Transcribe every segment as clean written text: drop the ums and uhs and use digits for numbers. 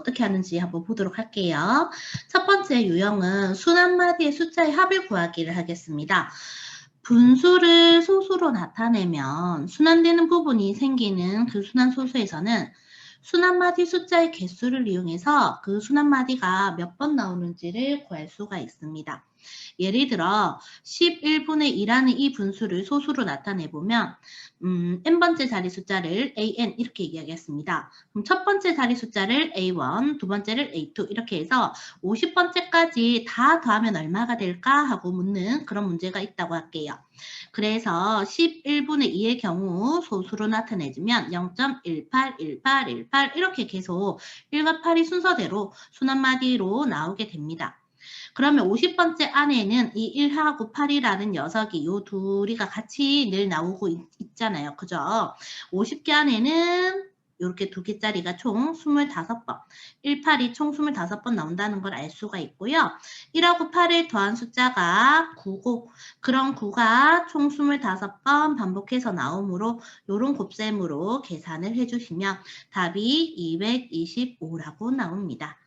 어떻게 하는지 한번 보도록 할게요. 첫 번째 유형은 순 한마디의 숫자의 합을 구하기를 하겠습니다. 분수를 소수로 나타내면 순환되는 부분이 생기는 그 순환소수에서는 순한마디 숫자의 개수를 이용해서 그 순한마디가 몇 번 나오는지를 구할 수가 있습니다. 예를 들어 11분의 2라는 이 분수를 소수로 나타내보면 n번째 자리 숫자를 an 이렇게 이야기했습니다. 그럼 첫 번째 자리 숫자를 a1, 두 번째를 a2 이렇게 해서 50번째까지 다 더하면 얼마가 될까 하고 묻는 그런 문제가 있다고 할게요. 그래서 11분의 2의 경우 소수로 나타내주면 0.181818 이렇게 계속 1과 8이 순서대로 순한마디로 나오게 됩니다. 그러면 50번째 안에는 이 1하고 8이라는 녀석이 요 둘이가 같이 늘 나오고 있잖아요. 그죠? 50개 안에는 이렇게 두 개짜리가 총 25번, 1, 8이 총 25번 나온다는 걸 알 수가 있고요. 1하고 8을 더한 숫자가 9고 그런 9가 총 25번 반복해서 나오므로 이런 곱셈으로 계산을 해주시면 답이 225라고 나옵니다.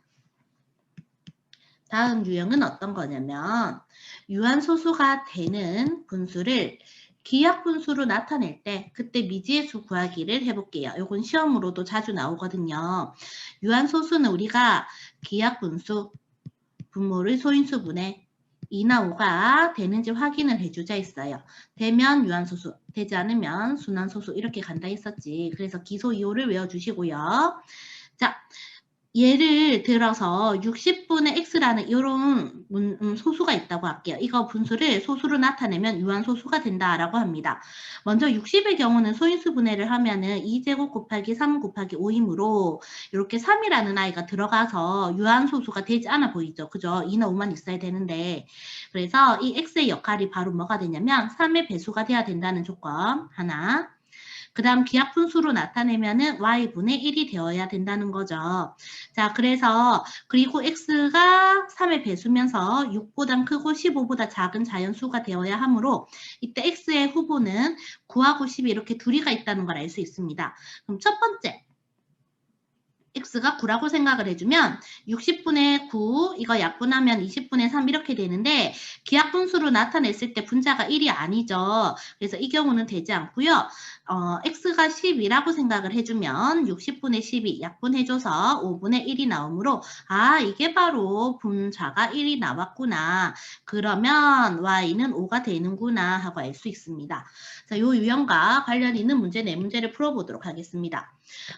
다음 유형은 어떤 거냐면 유한소수가 되는 분수를 기하분수로 나타낼 때 그때 미지의 수 구하기를 해볼게요. 이건 시험으로도 자주 나오거든요. 유한소수는 우리가 기하분수 분모를 소인수분해 2나 5가 되는지 확인을 해주자 했어요. 되면 유한소수, 되지 않으면 순환소수 이렇게 간다 했었지. 그래서 기소 2호를 외워주시고요. 자, 예를 들어서 60분의 x라는 이런 소수가 있다고 할게요. 이거 분수를 소수로 나타내면 유한소수가 된다라고 합니다. 먼저 60의 경우는 소인수 분해를 하면은 2제곱 곱하기 3 곱하기 5이므로 이렇게 3이라는 아이가 들어가서 유한소수가 되지 않아 보이죠. 그죠? 2나 5만 있어야 되는데 그래서 이 x의 역할이 바로 뭐가 되냐면 3의 배수가 돼야 된다는 조건 하나. 그 다음 기하분수로 나타내면은 y분의 1이 되어야 된다는 거죠. 자, 그래서 그리고 x가 3의 배수면서 6보다 크고 15보다 작은 자연수가 되어야 하므로 이때 x의 후보는 9하고 10이 이렇게 둘이가 있다는 걸 알 수 있습니다. 그럼 첫 번째 x가 9라고 생각을 해주면 60분의 9 이거 약분하면 20분의 3 이렇게 되는데 기하분수로 나타냈을 때 분자가 1이 아니죠. 그래서 이 경우는 되지 않고요. x가 10이라고 생각을 해주면 60분의 12 약분해줘서 5분의 1이 나오므로 아 이게 바로 분자가 1이 나왔구나. 그러면 y는 5가 되는구나 하고 알 수 있습니다. 자, 이 유형과 관련 있는 문제 4문제를 풀어보도록 하겠습니다.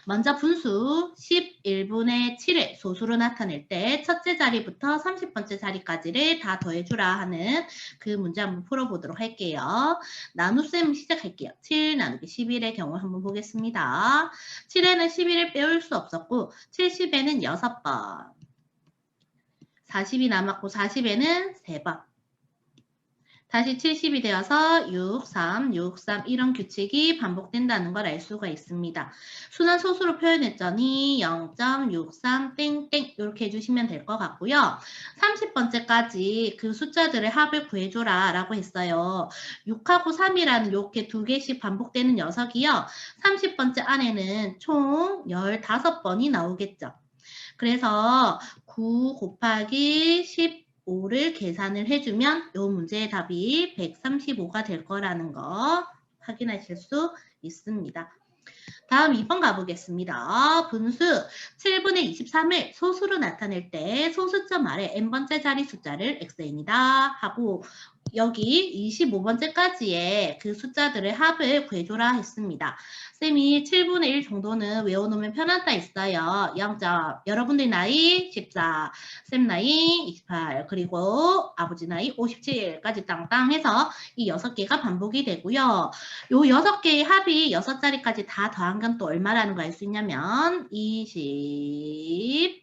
먼저 분수 11분의 7을 소수로 나타낼 때 첫째 자리부터 30번째 자리까지를 다 더해주라 하는 그 문제 한번 풀어보도록 할게요. 나눗셈 시작할게요. 7 나누기 11의 경우 한번 보겠습니다. 7에는 11을 빼올 수 없었고 70에는 6번 40이 남았고 40에는 3번 다시 70이 되어서 6, 3, 6, 3 이런 규칙이 반복된다는 걸 알 수가 있습니다. 순환 소수로 표현했더니 0.63 땡땡 이렇게 해주시면 될 것 같고요. 30번째까지 그 숫자들의 합을 구해줘라 라고 했어요. 6하고 3이라는 이렇게 두 개씩 반복되는 녀석이요. 30번째 안에는 총 15번이 나오겠죠. 그래서 9 곱하기 15를 계산을 해주면 이 문제의 답이 135가 될 거라는 거 확인하실 수 있습니다. 다음 2번 가보겠습니다. 분수 7분의 23을 소수로 나타낼 때 소수점 아래 n번째 자리 숫자를 xn이다 하고 여기 25번째까지의 그 숫자들의 합을 구해줘라 했습니다. 쌤이 7분의 1 정도는 외워놓으면 편하다 했어요. 0점. 여러분들 나이 14, 쌤 나이 28, 그리고 아버지 나이 57까지 땅땅 해서 이 6개가 반복이 되고요. 요 6개의 합이 6자리까지 다 더한 건 또 얼마라는 거 알 수 있냐면 27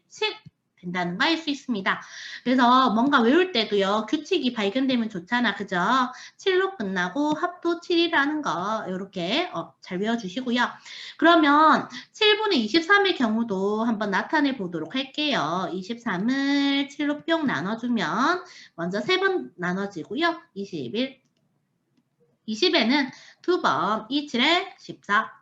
된다는 거 알 수 있습니다. 그래서 뭔가 외울 때도요. 규칙이 발견되면 좋잖아. 그죠? 7로 끝나고 합도 7이라는 거 이렇게 잘 외워주시고요. 그러면 7분의 23의 경우도 한번 나타내 보도록 할게요. 23을 7로 뿅 나눠주면 먼저 3번 나눠지고요. 21, 20에는 2번, 27에 14.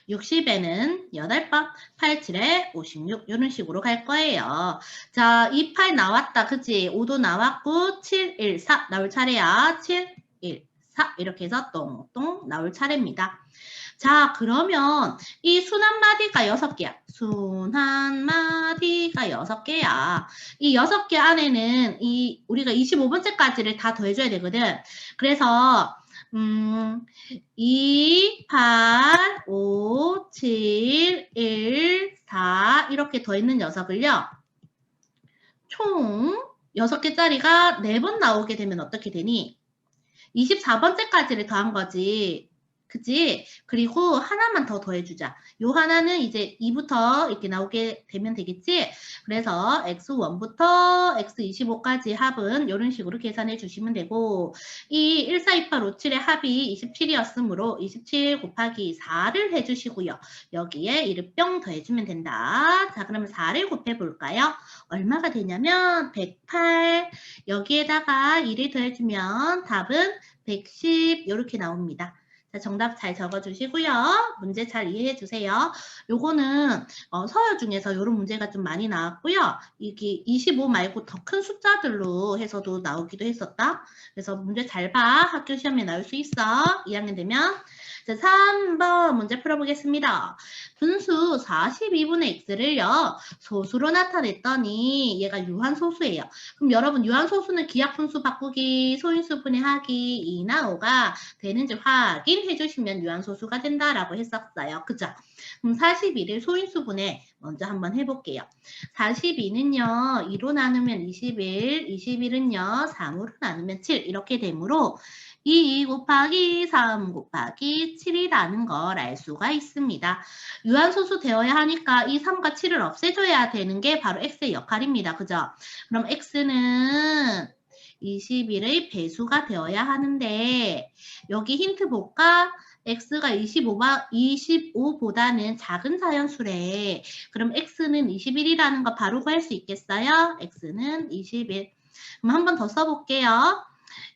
60에는 8번, 8, 7에 56 이런 식으로 갈 거예요. 자, 2, 8 나왔다. 그치? 5도 나왔고 7, 1, 4 나올 차례야. 7, 1, 4 이렇게 해서 똥똥 나올 차례입니다. 자, 그러면 이 순 한 마디가 6개야. 순 한 마디가 6개야. 이 6개 안에는 우리가 25번째까지를 다 더해줘야 되거든. 그래서 2, 8, 5, 7, 1, 4 이렇게 더있는 녀석을요. 총 6개짜리가 4번 나오게 되면 어떻게 되니? 24번째까지를 더한 거지. 그치? 그리고 하나만 더 더해주자. 요 하나는 이제 2부터 이렇게 나오게 되면 되겠지? 그래서 x1부터 x25까지 합은 이런 식으로 계산해 주시면 되고 이 1, 4, 2, 8, 5, 7의 합이 27이었으므로 27 곱하기 4를 해주시고요. 여기에 1을 뿅 더해주면 된다. 자, 그러면 4를 곱해볼까요? 얼마가 되냐면 108 여기에다가 1을 더해주면 답은 110 이렇게 나옵니다. 자, 정답 잘 적어주시고요. 문제 잘 이해해주세요. 요거는 서열 중에서 이런 문제가 좀 많이 나왔고요. 이게 25 말고 더 큰 숫자들로 해서도 나오기도 했었다. 그래서 문제 잘 봐. 학교 시험에 나올 수 있어. 2학년 되면. 자, 3번 문제 풀어보겠습니다. 분수 42분의 x를요. 소수로 나타냈더니 얘가 유한소수예요. 그럼 여러분 유한소수는 기하분수 바꾸기, 소인수 분해하기 2나 5가 되는지 확인해 주시면 유한소수가 된다라고 했었어요. 그죠? 그럼 42를 소인수 분해 먼저 한번 해볼게요. 42는요. 2로 나누면 21, 21은요. 3으로 나누면 7 이렇게 되므로 2 곱하기 3 곱하기 7이라는 걸 알 수가 있습니다. 유한소수 되어야 하니까 이 3과 7을 없애줘야 되는 게 바로 x의 역할입니다. 그죠? 그럼 x는 21의 배수가 되어야 하는데 여기 힌트 볼까? x가 25보다는 작은 자연수래. 그럼 x는 21이라는 거 바로 구할 수 있겠어요? x는 21. 그럼 한 번 더 써볼게요.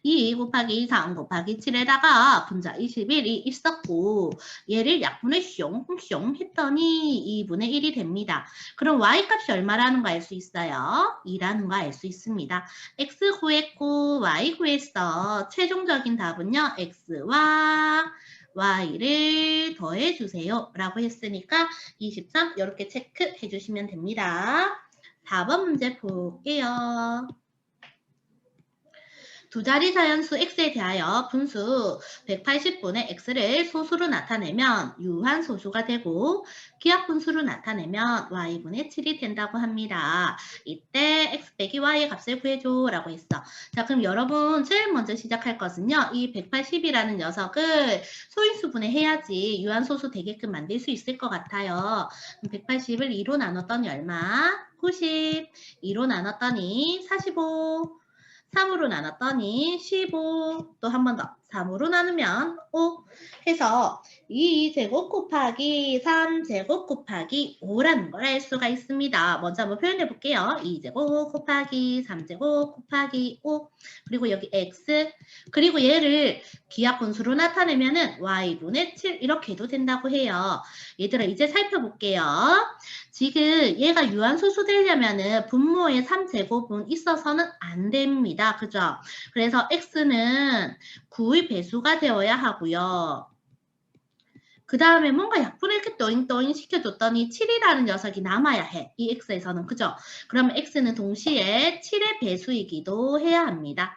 2 곱하기 3 곱하기 7에다가 분자 21이 있었고 얘를 약분을 숑숑 했더니 2분의 1이 됩니다. 그럼 y값이 얼마라는 거 알 수 있어요? 2라는 거 알 수 있습니다. x 구했고 y 구했어. 최종적인 답은요. x와 y를 더해주세요. 라고 했으니까 23 이렇게 체크해 주시면 됩니다. 4번 문제 볼게요. 두 자리 자연수 x에 대하여 분수 180분의 x를 소수로 나타내면 유한소수가 되고 기하분수로 나타내면 y분의 7이 된다고 합니다. 이때 x 빼기 y의 값을 구해줘 라고 했어. 자, 그럼 여러분 제일 먼저 시작할 것은요. 이 180이라는 녀석을 소인수분해 해야지 유한소수 되게끔 만들 수 있을 것 같아요. 180을 2로 나눴더니 얼마? 90. 2로 나눴더니 45. 3으로 나눴더니 15, 또 한 번 더 3으로 나누면 5 해서 2제곱 곱하기 3제곱 곱하기 5라는 걸 알 수가 있습니다. 먼저 한번 표현해 볼게요. 2제곱 곱하기 3제곱 곱하기 5 그리고 여기 x 그리고 얘를 기하분수로 나타내면은 y분의 7 이렇게 해도 된다고 해요. 얘들아 이제 살펴볼게요. 지금 얘가 유한소수 되려면은 분모에 3제곱은 있어서는 안 됩니다. 그죠? 그래서 x는 9의 배수가 되어야 하고요. 그 다음에 뭔가 약분을 이렇게 떠잉떠잉 시켜줬더니 7이라는 녀석이 남아야 해. 이 x에서는. 그죠? 그러면 x는 동시에 7의 배수이기도 해야 합니다.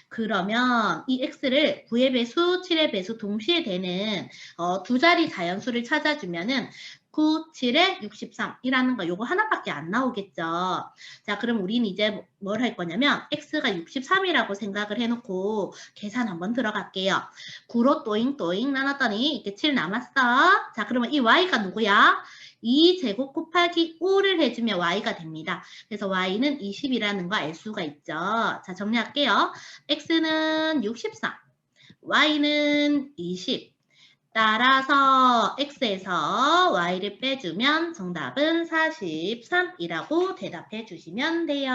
그러면 이 x를 9의 배수, 7의 배수 동시에 되는 두 자리 자연수를 찾아주면은 9, 7에 63이라는 거 요거 하나밖에 안 나오겠죠. 자, 그럼 우리는 이제 뭘 할 거냐면 x가 63이라고 생각을 해놓고 계산 한번 들어갈게요. 9로 또잉또잉 나눴더니 이렇게 7 남았어. 자, 그러면 이 y가 누구야? 2제곱 곱하기 5를 해주면 y가 됩니다. 그래서 y는 20이라는 거 알 수가 있죠. 자, 정리할게요. x는 63, y는 20. 따라서 x에서 y를 빼주면 정답은 43이라고 대답해 주시면 돼요.